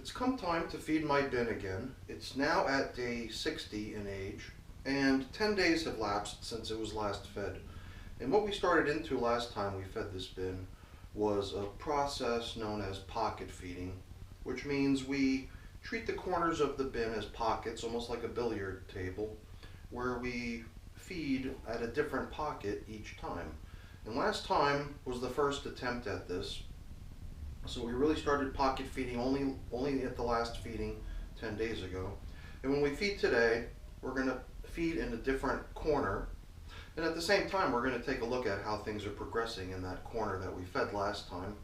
It's come time to feed my bin again. It's now at day 60 in age, and 10 days have lapsed since it was last fed. And what we started into last time we fed this bin was a process known as pocket feeding, which means we treat the corners of the bin as pockets, almost like a billiard table, where we feed at a different pocket each time. And last time was the first attempt at this. So we really started pocket feeding only at the last feeding 10 days ago. And when we feed today, we're going to feed in a different corner. And at the same time, we're going to take a look at how things are progressing in that corner that we fed last time.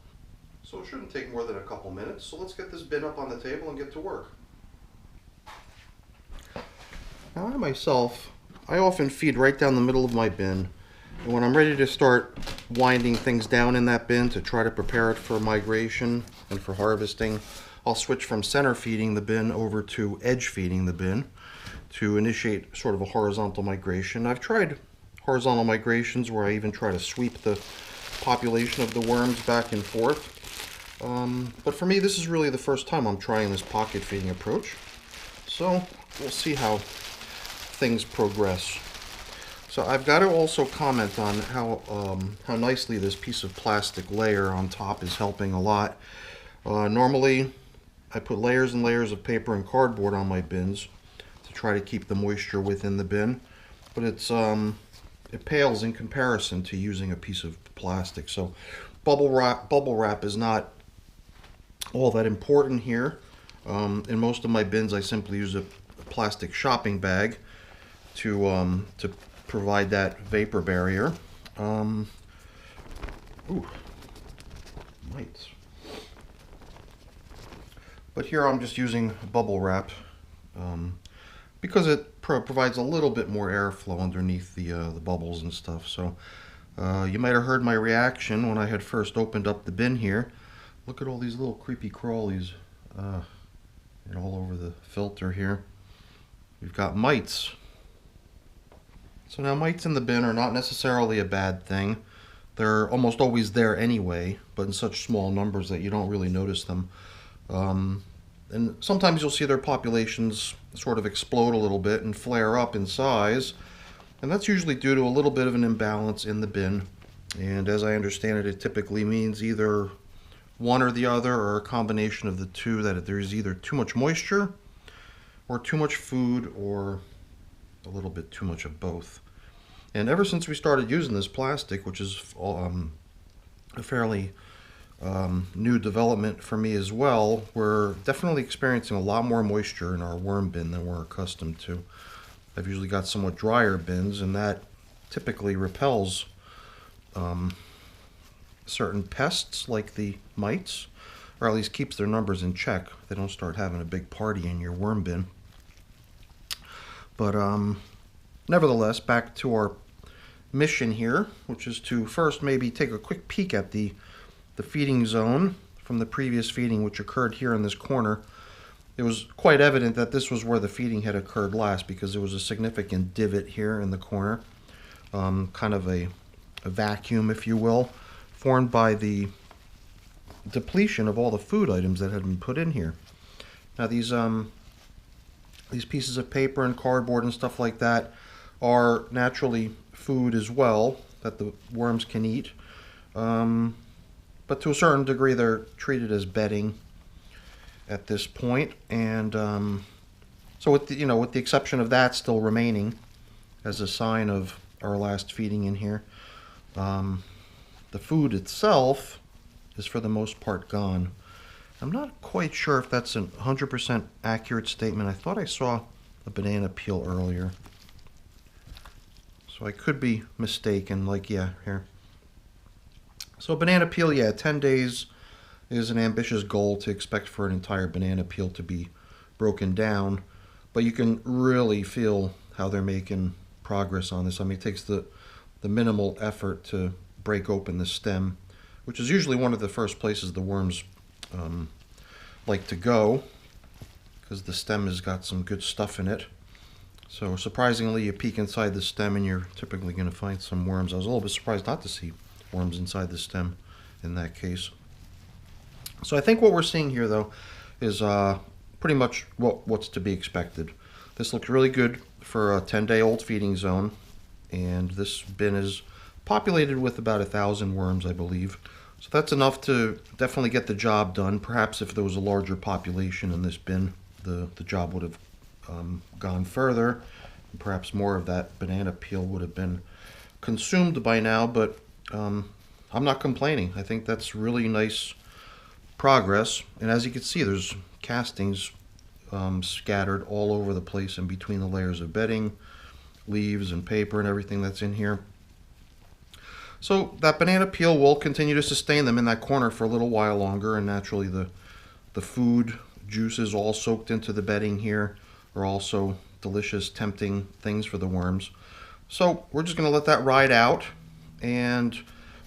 So it shouldn't take more than a couple minutes. So let's get this bin up on the table and get to work. Now I often feed right down the middle of my bin. And when I'm ready to start winding things down in that bin to try to prepare it for migration and for harvesting, I'll switch from center feeding the bin over to edge feeding the bin to initiate sort of a horizontal migration. I've tried horizontal migrations where I even try to sweep the population of the worms back and forth. But for me, this is really the first time I'm trying this pocket feeding approach. So we'll see how things progress. So I've got to also comment on how nicely this piece of plastic layer on top is helping a lot. Normally, I put layers and layers of paper and cardboard on my bins to try to keep the moisture within the bin, but it pales in comparison to using a piece of plastic. So bubble wrap is not all that important here. In most of my bins, I simply use a plastic shopping bag to provide that vapor barrier. Ooh, mites. But here I'm just using bubble wrap because it provides a little bit more airflow underneath the bubbles and stuff. So you might have heard my reaction when I had first opened up the bin here. Look at all these little creepy crawlies and all over the filter here. We've got mites. So now mites in the bin are not necessarily a bad thing. They're almost always there anyway, but in such small numbers that you don't really notice them. And sometimes you'll see their populations sort of explode a little bit and flare up in size. And that's usually due to a little bit of an imbalance in the bin. And as I understand it, it typically means either one or the other, or a combination of the two, that there's either too much moisture or too much food, or a little bit too much of both. And ever since we started using this plastic, which is a fairly new development for me as well, we're definitely experiencing a lot more moisture in our worm bin than we're accustomed to. I've usually got somewhat drier bins, and that typically repels certain pests like the mites, or at least keeps their numbers in check. They don't start having a big party in your worm bin. But nevertheless, back to our mission here, which is to first maybe take a quick peek at the feeding zone from the previous feeding, which occurred here in this corner. It was quite evident that this was where the feeding had occurred last, because there was a significant divot here in the corner, kind of a vacuum, if you will, formed by the depletion of all the food items that had been put in here. Now these pieces of paper and cardboard and stuff like that are naturally food as well that the worms can eat, but to a certain degree they're treated as bedding at this point. And so with the exception of that still remaining as a sign of our last feeding in here, the food itself is for the most part gone. I'm not quite sure if that's a 100% accurate statement. I thought I saw a banana peel earlier, so I could be mistaken. Like, yeah, here. So banana peel, yeah, 10 days is an ambitious goal to expect for an entire banana peel to be broken down, but you can really feel how they're making progress on this. I mean, it takes the minimal effort to break open the stem, which is usually one of the first places the worms like to go, because the stem has got some good stuff in it. So surprisingly, you peek inside the stem and you're typically going to find some worms. I was a little bit surprised not to see worms inside the stem in that case. So I think what we're seeing here, though, is pretty much what's to be expected. This looks really good for a 10-day-old feeding zone, and this bin is populated with about 1,000 worms, I believe. So that's enough to definitely get the job done. Perhaps if there was a larger population in this bin, the job would have gone further. Perhaps more of that banana peel would have been consumed by now, but I'm not complaining. I think that's really nice progress. And as you can see, there's castings scattered all over the place in between the layers of bedding, leaves and paper and everything that's in here. So that banana peel will continue to sustain them in that corner for a little while longer, and naturally the food juices all soaked into the bedding here are also delicious, tempting things for the worms. So we're just going to let that ride out, and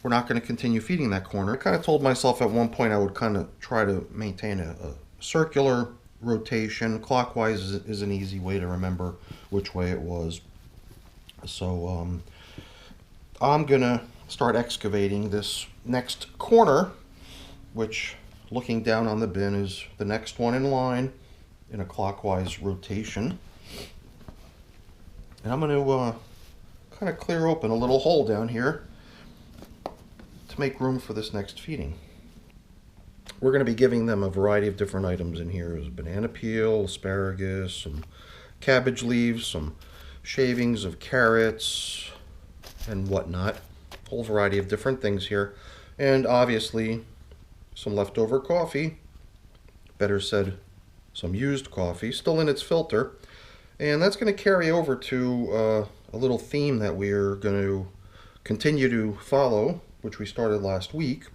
we're not going to continue feeding that corner. I kind of told myself at one point I would kind of try to maintain a circular rotation. Clockwise is an easy way to remember which way it was. So I'm going to start excavating this next corner, which, looking down on the bin, is the next one in line in a clockwise rotation. And I'm going to kind of clear open a little hole down here to make room for this next feeding. We're going to be giving them a variety of different items in here. There's banana peel, asparagus, some cabbage leaves, some shavings of carrots, and whatnot. A whole variety of different things here. And obviously some leftover coffee, better said some used coffee, still in its filter. And that's going to carry over to a little theme that we're going to continue to follow, which we started last week,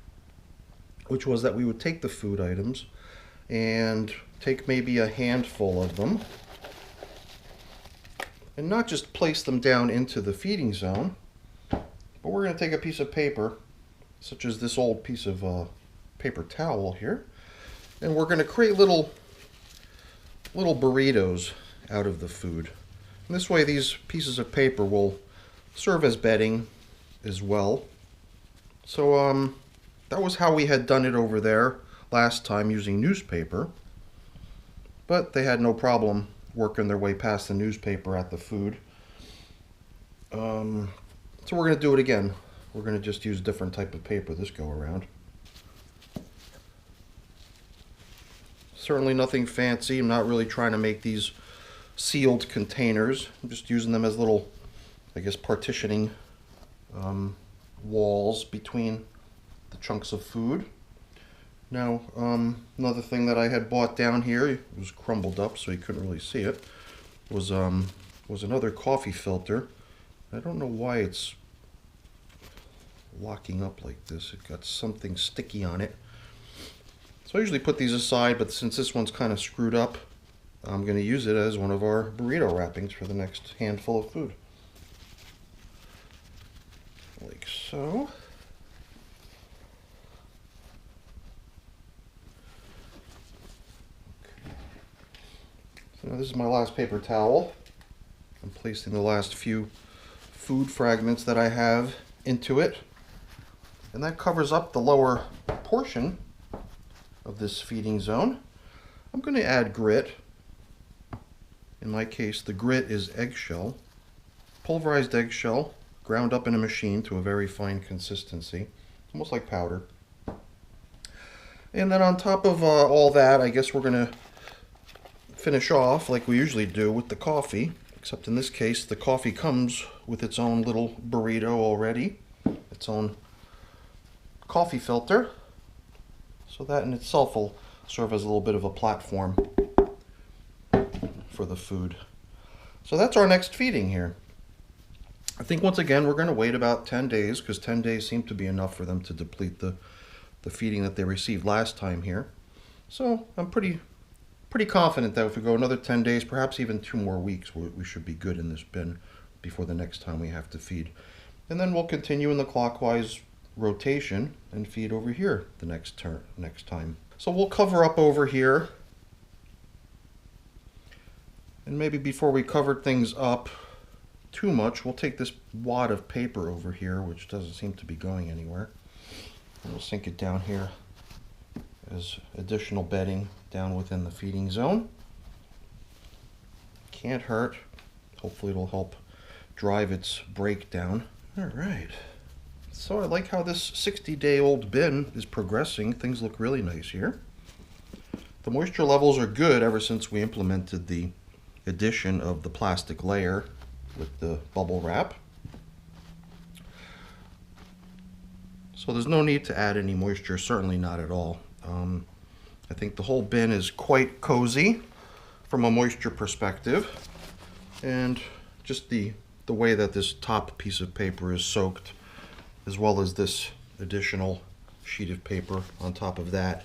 which was that we would take the food items and take maybe a handful of them and not just place them down into the feeding zone, but we're going to take a piece of paper, such as this old piece of paper towel here, and we're going to create little burritos out of the food. And this way these pieces of paper will serve as bedding as well. So that was how we had done it over there last time, using newspaper, but they had no problem working their way past the newspaper at the food. So we're going to do it again. We're going to just use a different type of paper this go around. Certainly nothing fancy. I'm not really trying to make these sealed containers. I'm just using them as little, I guess, partitioning walls between the chunks of food. Now, another thing that I had bought down here, it was crumbled up so you couldn't really see it, was another coffee filter. I don't know why it's locking up like this. It got something sticky on it. So I usually put these aside, but since this one's kind of screwed up, I'm going to use it as one of our burrito wrappings for the next handful of food. Like so. Okay. So now this is my last paper towel. I'm placing the last few food fragments that I have into it. And that covers up the lower portion of this feeding zone. I'm going to add grit. In my case, the grit is eggshell, pulverized eggshell, ground up in a machine to a very fine consistency, almost like powder. And then on top of all that, I guess we're going to finish off like we usually do with the coffee, except in this case, the coffee comes with its own little burrito already, its own coffee filter. So that in itself will serve as a little bit of a platform for the food. So that's our next feeding here. I think once again we're going to wait about 10 days because 10 days seemed to be enough for them to deplete the feeding that they received last time here. So I'm pretty confident that if we go another 10 days, perhaps even 2 more weeks, we should be good in this bin before the next time we have to feed. And then we'll continue in the clockwise rotation and feed over here the next time. So we'll cover up over here, and maybe before we cover things up too much, we'll take this wad of paper over here, which doesn't seem to be going anywhere, and we'll sink it down here as additional bedding down within the feeding zone. Can't hurt. Hopefully it'll help drive its breakdown. All right. So I like how this 60-day-old bin is progressing. Things look really nice here. The moisture levels are good ever since we implemented the addition of the plastic layer with the bubble wrap. So there's no need to add any moisture, certainly not at all. I think the whole bin is quite cozy from a moisture perspective, and just the way that this top piece of paper is soaked, as well as this additional sheet of paper on top of that,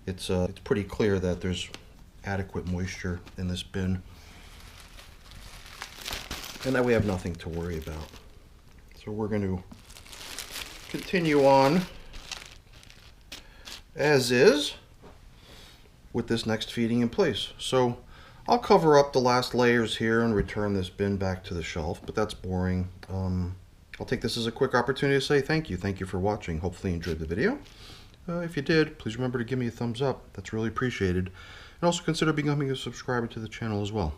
it's pretty clear that there's adequate moisture in this bin, and that we have nothing to worry about. So we're going to continue on as is with this next feeding in place. So I'll cover up the last layers here and return this bin back to the shelf, but that's boring. I'll take this as a quick opportunity to say thank you. Thank you for watching. Hopefully you enjoyed the video. If you did, please remember to give me a thumbs up. That's really appreciated. And also consider becoming a subscriber to the channel as well.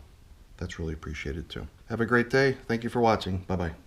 That's really appreciated too. Have a great day. Thank you for watching. Bye-bye.